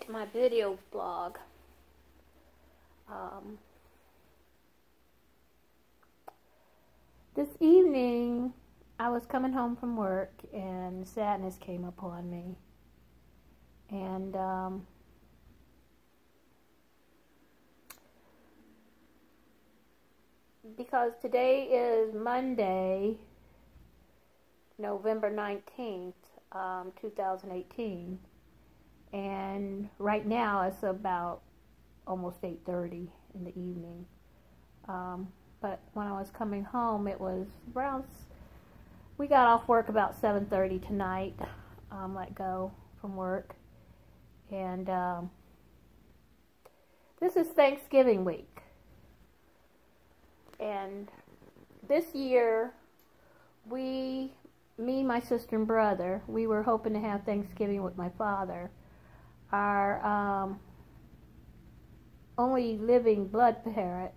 to my video blog. This evening, I was coming home from work and sadness came upon me. And because today is Monday, November 19th, 2018, and right now it's about almost 8:30 in the evening. But when I was coming home, it was around, we got off work about 7:30 tonight, let go from work. And this is Thanksgiving week. And this year, me, my sister, and brother, we were hoping to have Thanksgiving with my father. Our only living blood parent,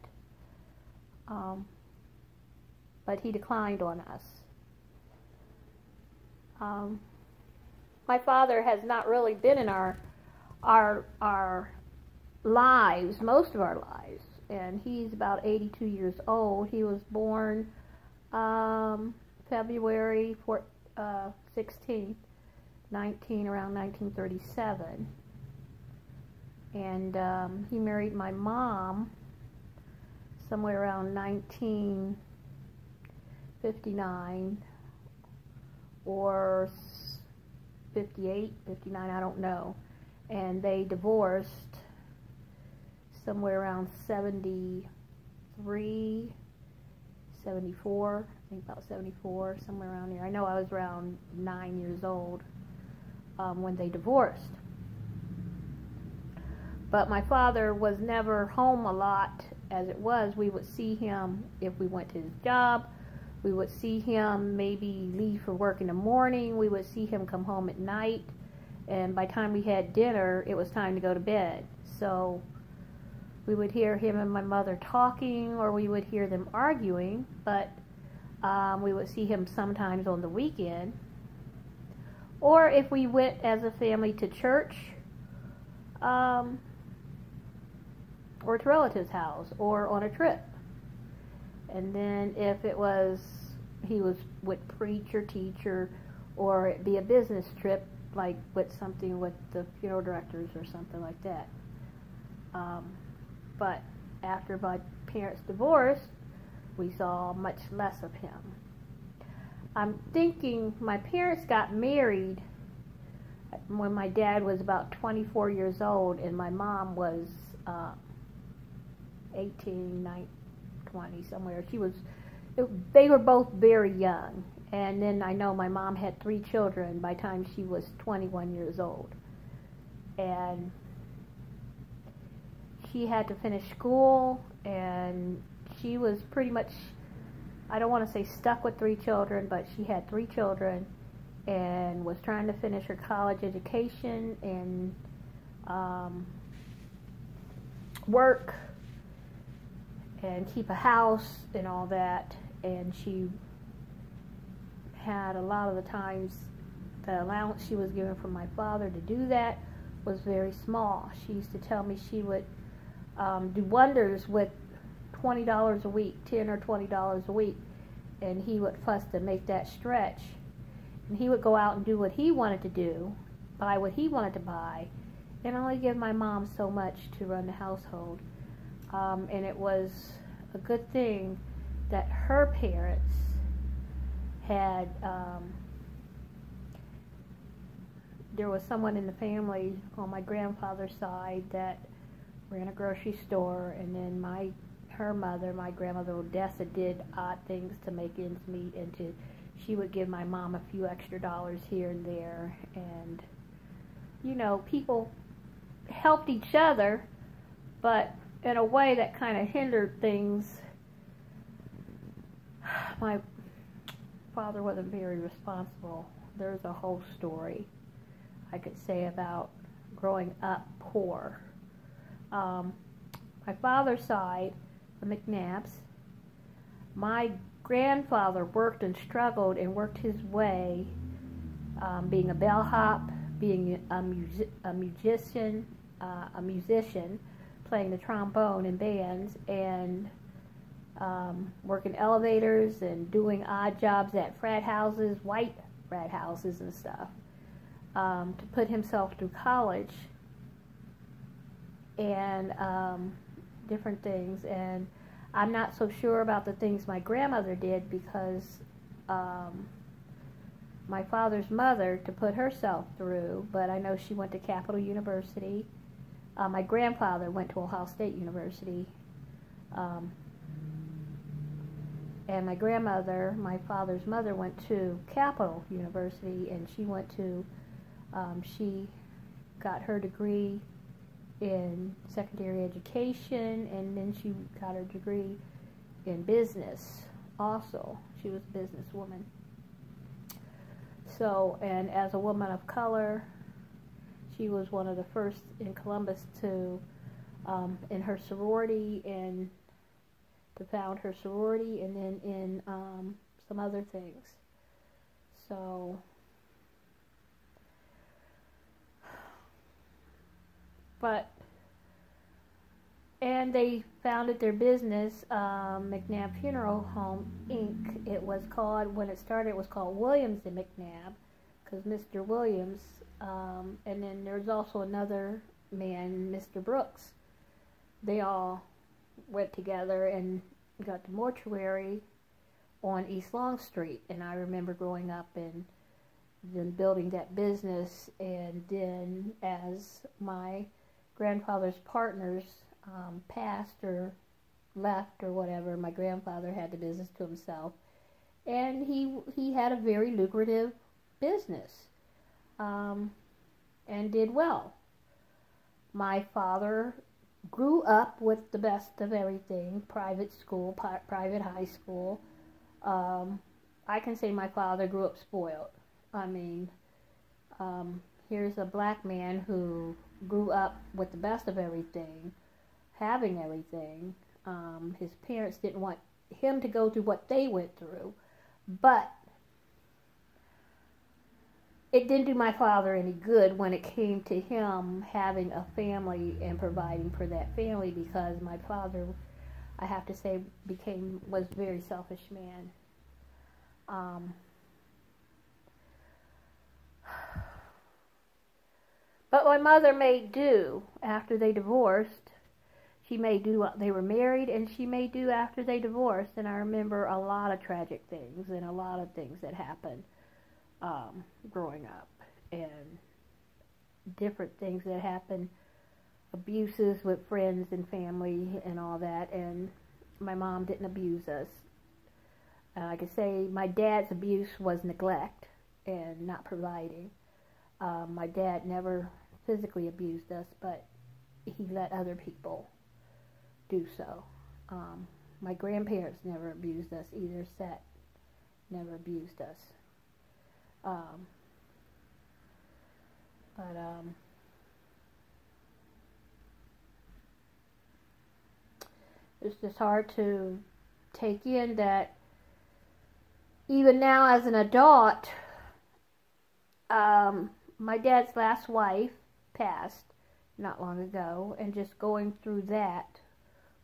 but he declined on us. My father has not really been in our lives, most of our lives, and he's about 82 years old. He was born February 16th, around 1937, and he married my mom somewhere around 1959 or 58, 59, I don't know. And they divorced somewhere around 73, 74, I think about 74, somewhere around there. I know I was around 9 years old when they divorced. But my father was never home a lot. As it was, we would see him if we went to his job. We would see him maybe leave for work in the morning. We would see him come home at night. And by the time we had dinner, it was time to go to bed. So we would hear him and my mother talking, or we would hear them arguing. But we would see him sometimes on the weekend. Or if we went as a family to church, or to relatives' house, or on a trip. And then if it was, he was with preach or teacher, or it'd be a business trip, like with something with the funeral directors or something like that. But after my parents divorced, we saw much less of him. I'm thinking my parents got married when my dad was about 24 years old, and my mom was 18, 19, 20, somewhere. They were both very young. And then I know my mom had 3 children by the time she was 21 years old. And she had to finish school, and she was pretty much, I don't want to say stuck with 3 children, but she had 3 children and was trying to finish her college education and work and keep a house and all that. And she had a lot of the times, the allowance she was given from my father to do that was very small. She used to tell me she would do wonders with $20 a week, $10 or $20 a week, and he would fuss to make that stretch. And he would go out and do what he wanted to do, buy what he wanted to buy, and only give my mom so much to run the household. And it was a good thing that her parents had, there was someone in the family on my grandfather's side that ran a grocery store, and then her mother, my grandmother Odessa, did odd things to make ends meet, and she would give my mom a few extra dollars here and there, and you know, people helped each other, but in a way that kind of hindered things. My father wasn't very responsible. There's a whole story I could say about growing up poor. My father's side, the McNabs, my grandfather worked and struggled and worked his way, being a bellhop, being a musician, a musician, playing the trombone in bands, and working elevators and doing odd jobs at frat houses, white frat houses and stuff, to put himself through college and different things. And I'm not so sure about the things my grandmother did, because my father's mother to put herself through, but I know she went to Capital University. My grandfather went to Ohio State University. And my grandmother, my father's mother, went to Capital University, and she went to, she got her degree in secondary education, and then she got her degree in business also. She was a businesswoman. So, and as a woman of color, she was one of the first in Columbus to, in her sorority, and to found her sorority, and then in some other things. So, but, and they founded their business, McNabb Funeral Home, Inc. It was called, when it started, it was called Williams and McNabb, because Mr. Williams, and then there's also another man, Mr. Brooks. They all went together and got the mortuary on East Long Street. And I remember growing up and then building that business, and then as my grandfather's partners passed or left or whatever, my grandfather had the business to himself, and he had a very lucrative business, and did well. My father grew up with the best of everything, private school, private high school. I can say my father grew up spoiled. I mean, here's a black man who grew up with the best of everything, having everything. His parents didn't want him to go through what they went through, but it didn't do my father any good when it came to him having a family and providing for that family, because my father, I have to say, was a very selfish man. But my mother made do after they divorced. She made do, they were married, and she made do after they divorced. And I remember a lot of tragic things and a lot of things that happened growing up, and different things that happened, abuses with friends and family and all that. And my mom didn't abuse us. I could say my dad's abuse was neglect and not providing. My dad never physically abused us, but he let other people do so. My grandparents never abused us either. Set never abused us. It's just hard to take in that even now as an adult, my dad's last wife passed not long ago, and just going through that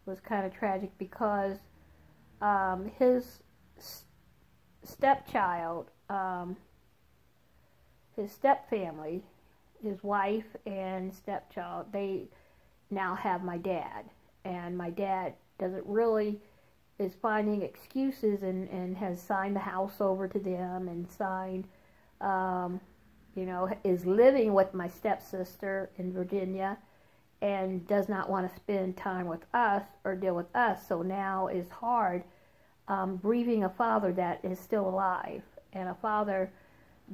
was kind of tragic, because his stepchild, his stepfamily, his wife and stepchild, they now have my dad. And my dad is finding excuses, and has signed the house over to them, and signed, is living with my stepsister in Virginia, and does not want to spend time with us or deal with us. So now is hard grieving a father that is still alive, and a father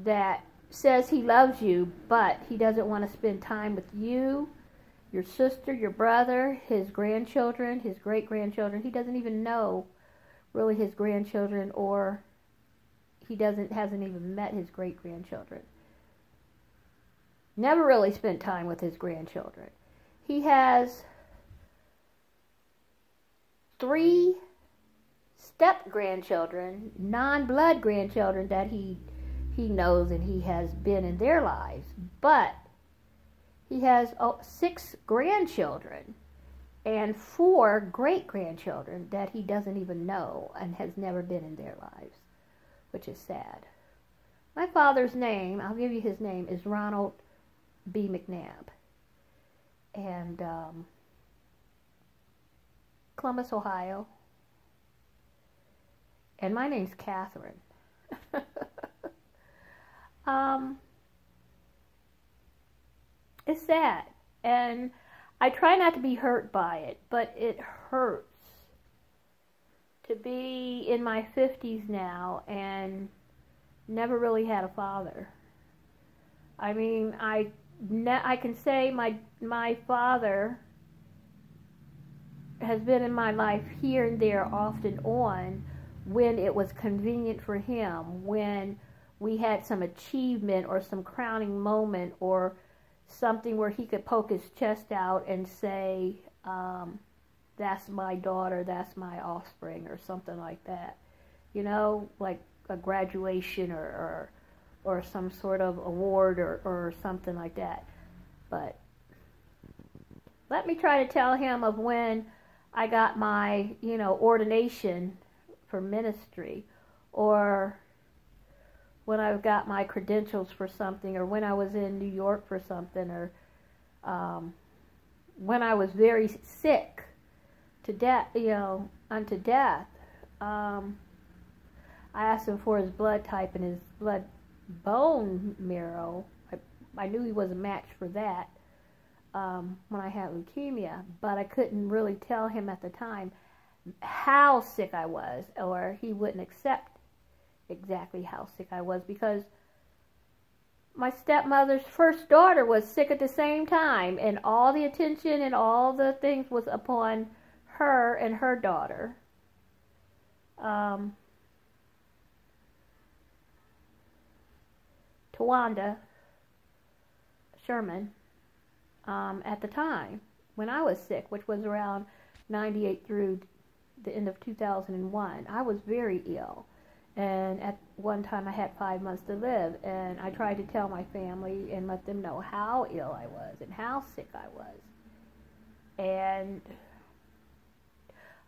that says he loves you, but he doesn't want to spend time with you, your sister, your brother, his grandchildren, his great-grandchildren. He doesn't even know really his grandchildren, or hasn't even met his great-grandchildren. Never really spent time with his grandchildren. He has 3 step-grandchildren, non-blood grandchildren, that he knows and he has been in their lives. But He has 6 grandchildren and 4 great-grandchildren that he doesn't even know and has never been in their lives, which is sad. My father's name, I'll give you his name, is Ronald B. McNabb. And Columbus, Ohio. And my name's Catherine. It's sad. And I try not to be hurt by it, but it hurts to be in my 50s now and never really had a father. I mean, I can say my father has been in my life here and there off and on when it was convenient for him, when we had some achievement or some crowning moment or something where he could poke his chest out and say, that's my daughter, that's my offspring, or something like that. You know, like a graduation or some sort of award or something like that. But let me try to tell him of when I got my, ordination for ministry, or when I got my credentials for something, or when I was in New York for something, or when I was very sick to death, unto death. I asked him for his blood type and his blood bone marrow. I knew he was a match for that when I had leukemia, but I couldn't really tell him at the time how sick I was, or he wouldn't accept exactly how sick I was, because my stepmother's first daughter was sick at the same time, and all the attention and all the things was upon her and her daughter. Tawanda Sherman, at the time when I was sick, which was around 98 through the end of 2001, I was very ill. And at one time I had 5 months to live, and I tried to tell my family and let them know how ill I was and how sick I was. And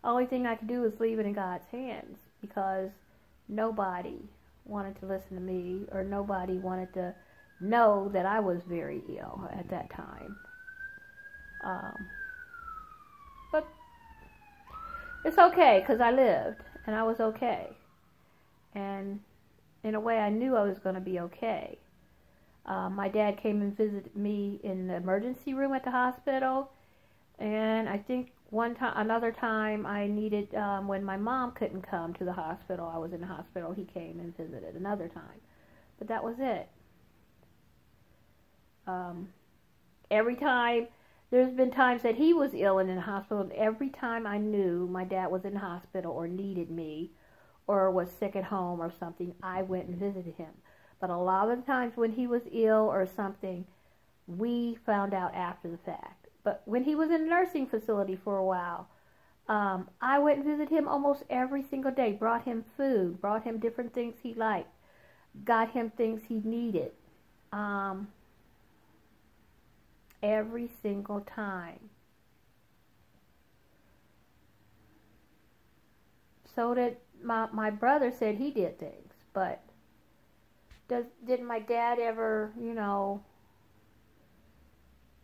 the only thing I could do was leave it in God's hands, because nobody wanted to listen to me, or nobody wanted to know that I was very ill at that time. But it's okay, because I lived, and I was okay. And in a way, I knew I was going to be okay. My dad came and visited me in the emergency room at the hospital, and I think another time I needed, when my mom couldn't come to the hospital, I was in the hospital, he came and visited another time. But that was it. Every time, there's been times that he was ill and in the hospital, and every time I knew my dad was in the hospital or needed me, or was sick at home or something, I went and visited him. But a lot of the times when he was ill or something, we found out after the fact. But when he was in a nursing facility for a while, I went and visited him almost every single day, brought him food, brought him different things he liked, got him things he needed. Every single time. So that my brother said he did things, but did my dad ever,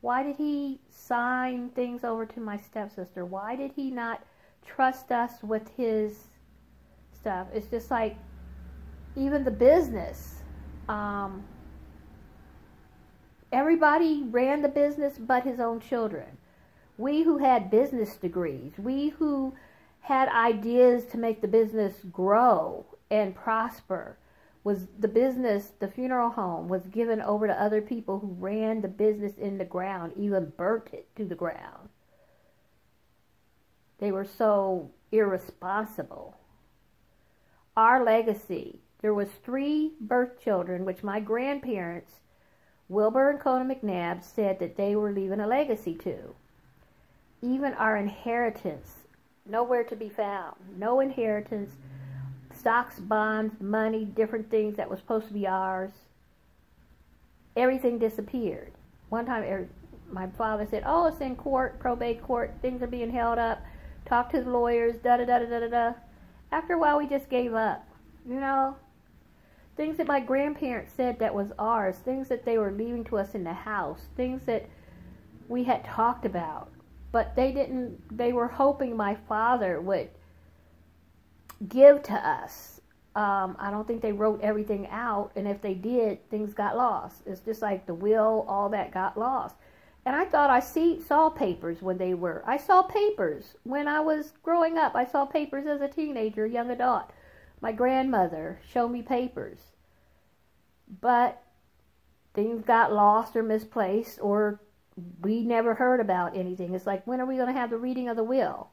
why did he sign things over to my stepsister? Why did he not trust us with his stuff? It's just like, even the business, everybody ran the business but his own children. We who had business degrees, we who had ideas to make the business grow and prosper, was the business, the funeral home, was given over to other people who ran the business in the ground, even burnt it to the ground. They were so irresponsible. Our legacy, there was 3 birth children, which my grandparents, Wilbur and Conan McNabb, said that they were leaving a legacy to. Even our inheritance, nowhere to be found. No inheritance, stocks, bonds, money, different things that was supposed to be ours. Everything disappeared. One time, my father said, oh, it's in court, probate court, things are being held up, talk to the lawyers, da-da-da-da-da-da. After a while, we just gave up, you know. Things that my grandparents said that was ours, things that they were leaving to us in the house, things that we had talked about. But they were hoping my father would give to us. I don't think they wrote everything out, and if they did, things got lost. It's just like the will, all that got lost. And I thought I saw papers I saw papers when I was growing up. I saw papers as a teenager, young adult. My grandmother showed me papers. But things got lost or misplaced, or we never heard about anything. It's like, when are we going to have the reading of the will?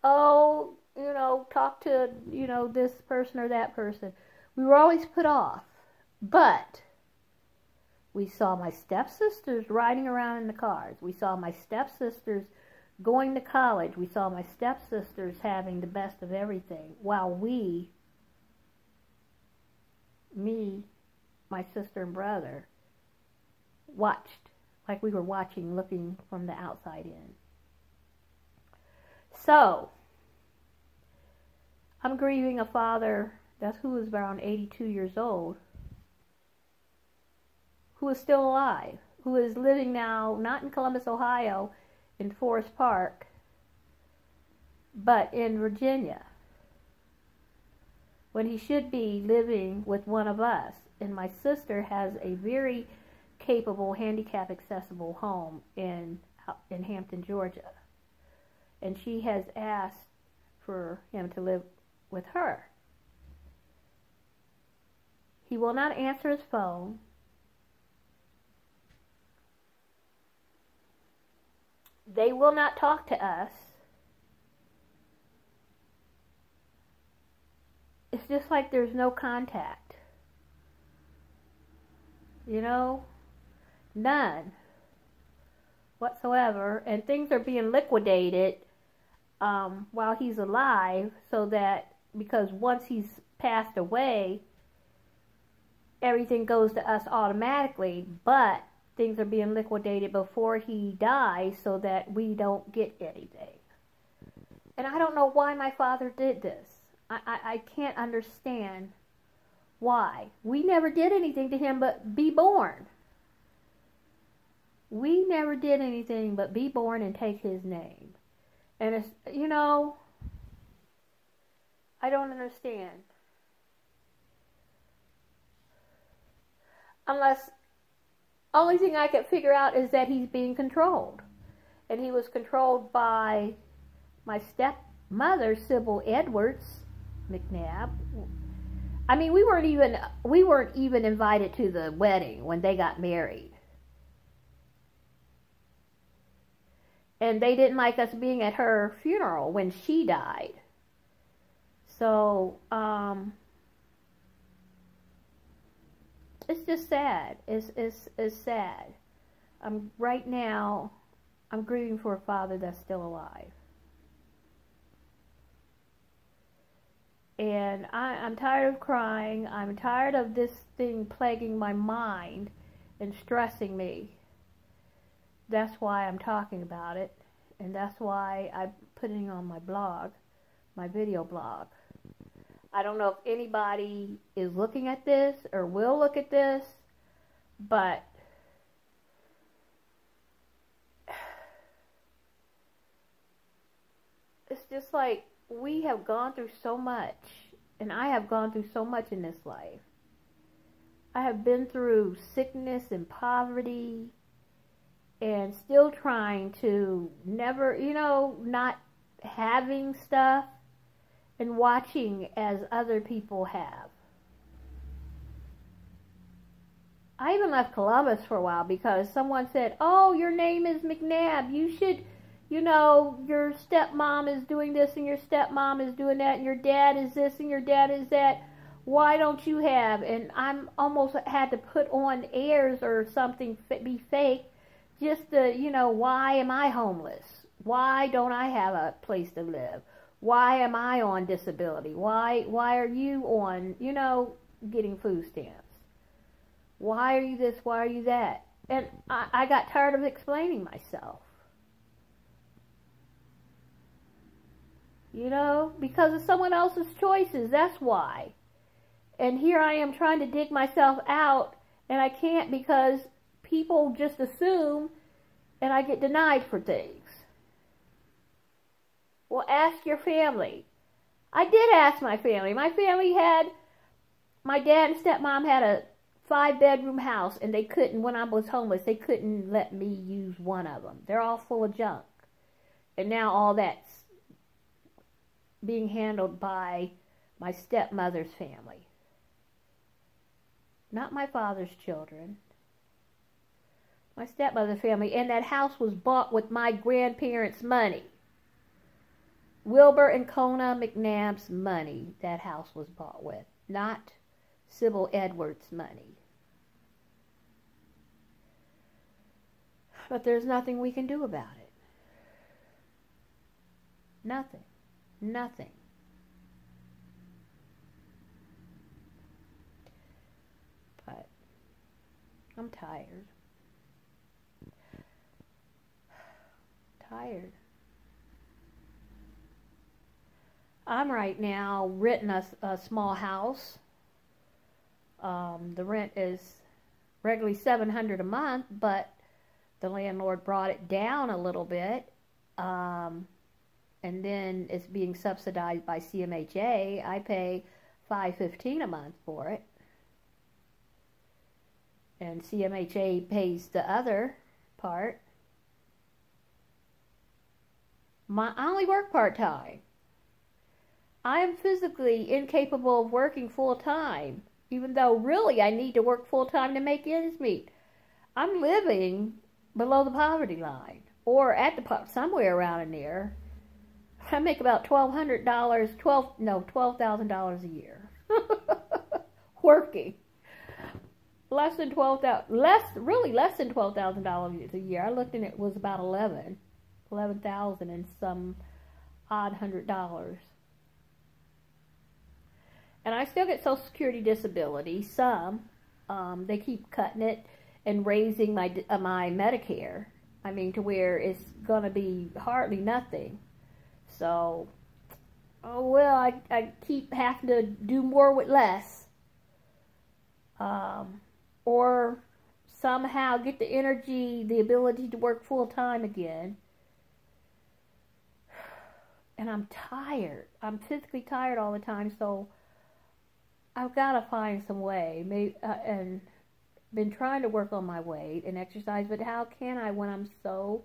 Oh, you know, talk to, you know, this person or that person. We were always put off. But we saw my stepsisters riding around in the cars. We saw my stepsisters going to college. We saw my stepsisters having the best of everything, while me, my sister and brother, watched like we were watching, looking from the outside in. So, I'm grieving a father who was around 82 years old, who is still alive, who is living now, not in Columbus, Ohio, in Forest Park, but in Virginia, when he should be living with one of us. And my sister has a very capable, handicap-accessible home in Hampton, Georgia. And she has asked for him to live with her. He will not answer his phone. They will not talk to us. It's just like there's no contact. You know? None whatsoever. And things are being liquidated while he's alive, so that, because once he's passed away, everything goes to us automatically, but things are being liquidated before he dies so that we don't get anything. And I don't know why my father did this. I can't understand why. We never did anything to him but be born. We never did anything but be born and take his name. And it's, you know, I don't understand. Unless, only thing I could figure out is that he's being controlled. And he was controlled by my stepmother, Sybil Edwards McNabb. I mean, we weren't even invited to the wedding when they got married. And they didn't like us being at her funeral when she died. So, it's just sad. It's sad. Right now, I'm grieving for a father that's still alive. And I'm tired of crying. I'm tired of this thing plaguing my mind and stressing me. That's why I'm talking about it. And that's why I'm putting it on my blog, my video blog. I don't know if anybody is looking at this or will look at this, but it's just like, we have gone through so much, and I have gone through so much in this life. I have been through sickness and poverty, and still trying to never, you know, not having stuff, and watching as other people have. I even left Columbus for a while because someone said, oh, your name is McNabb. You should, you know, your stepmom is doing this and your stepmom is doing that and your dad is this and your dad is that. Why don't you have? And I'm almost had to put on airs or something, be fake, just to, you know, why am I homeless? Why don't I have a place to live? Why am I on disability? Why are you on, you know, getting food stamps? Why are you this? Why are you that? And I got tired of explaining myself. You know, because of someone else's choices, that's why. And here I am trying to dig myself out, and I can't because people just assume, and I get denied for things. Well, ask your family. I did ask my family. My family had, my dad and stepmom had a 5-bedroom house, and they couldn't, when I was homeless, they couldn't let me use one of them. They're all full of junk. And now all that's being handled by my stepmother's family. Not my father's children. My stepmother's family. And that house was bought with my grandparents' money. Wilbur and Kona McNabb's money, that house was bought with. Not Sybil Edwards' money. But there's nothing we can do about it. Nothing. Nothing. But I'm tired. Tired. I'm right now renting a small house. The rent is regularly $700 a month, but the landlord brought it down a little bit. And then it's being subsidized by CMHA. I pay $5.15 a month for it. And CMHA pays the other part. I only work part-time. I am physically incapable of working full-time, even though really I need to work full-time to make ends meet. I'm living below the poverty line, or at the somewhere around in there. I make about $12,000 a year working. Less than $12,000 a year. I looked and it was about 11,000 and some odd $100. And I still get Social Security disability. Some they keep cutting it and raising my Medicare. I mean, to where it's gonna be hardly nothing. So, oh well, I keep having to do more with less. Or somehow get the energy, the ability to work full time again. And I'm tired. I'm physically tired all the time, so I've got to find some way. Maybe, and been trying to work on my weight and exercise, but how can I when I'm so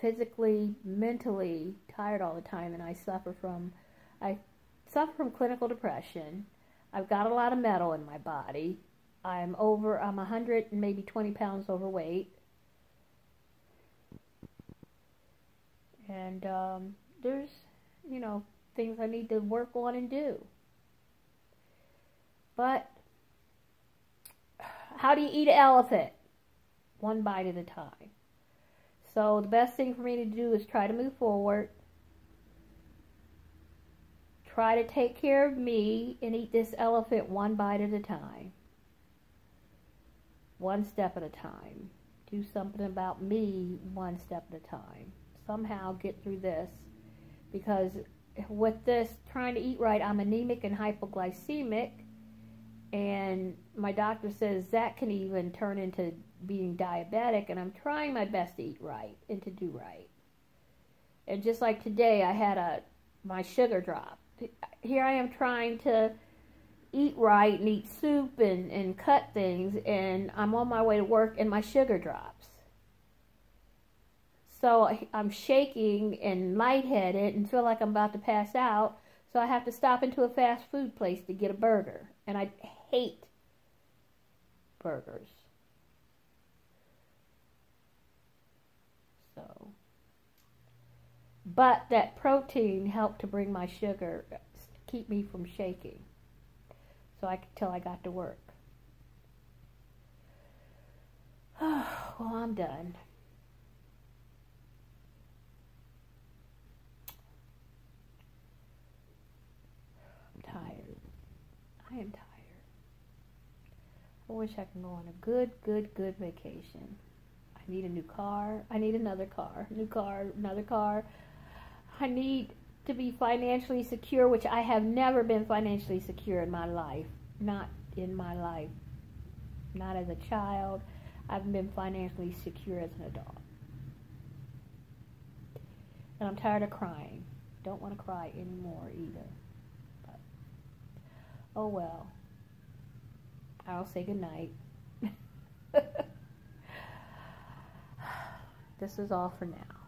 physically, mentally tired all the time, and I suffer from clinical depression. I've got a lot of metal in my body. I'm 100 and maybe 20 pounds overweight. And there's, things I need to work on and do. But how do you eat an elephant? One bite at a time. So the best thing for me to do is try to move forward. Try to take care of me and eat this elephant one bite at a time. One step at a time. Do something about me one step at a time. Somehow get through this. Because with this, trying to eat right, I'm anemic and hypoglycemic. And my doctor says that can even turn into being diabetic. And I'm trying my best to eat right and to do right. And just like today, I had my sugar drop. Here I am trying to eat right and eat soup and cut things, and I'm on my way to work and my sugar drops. So I'm shaking and lightheaded and feel like I'm about to pass out, so I have to stop into a fast food place to get a burger. And I hate burgers. So, but that protein helped to bring my sugar, keep me from shaking. So till I got to work. Well, I'm done. I'm tired. I am tired. wish I could go on a good vacation. I need a new car. I need another car. New car, another car. I need to be financially secure, which I have never been financially secure in my life. Not in my life. Not as a child. I haven't been financially secure as an adult. And I'm tired of crying. Don't want to cry anymore either. But, oh well. I'll say goodnight. This is all for now.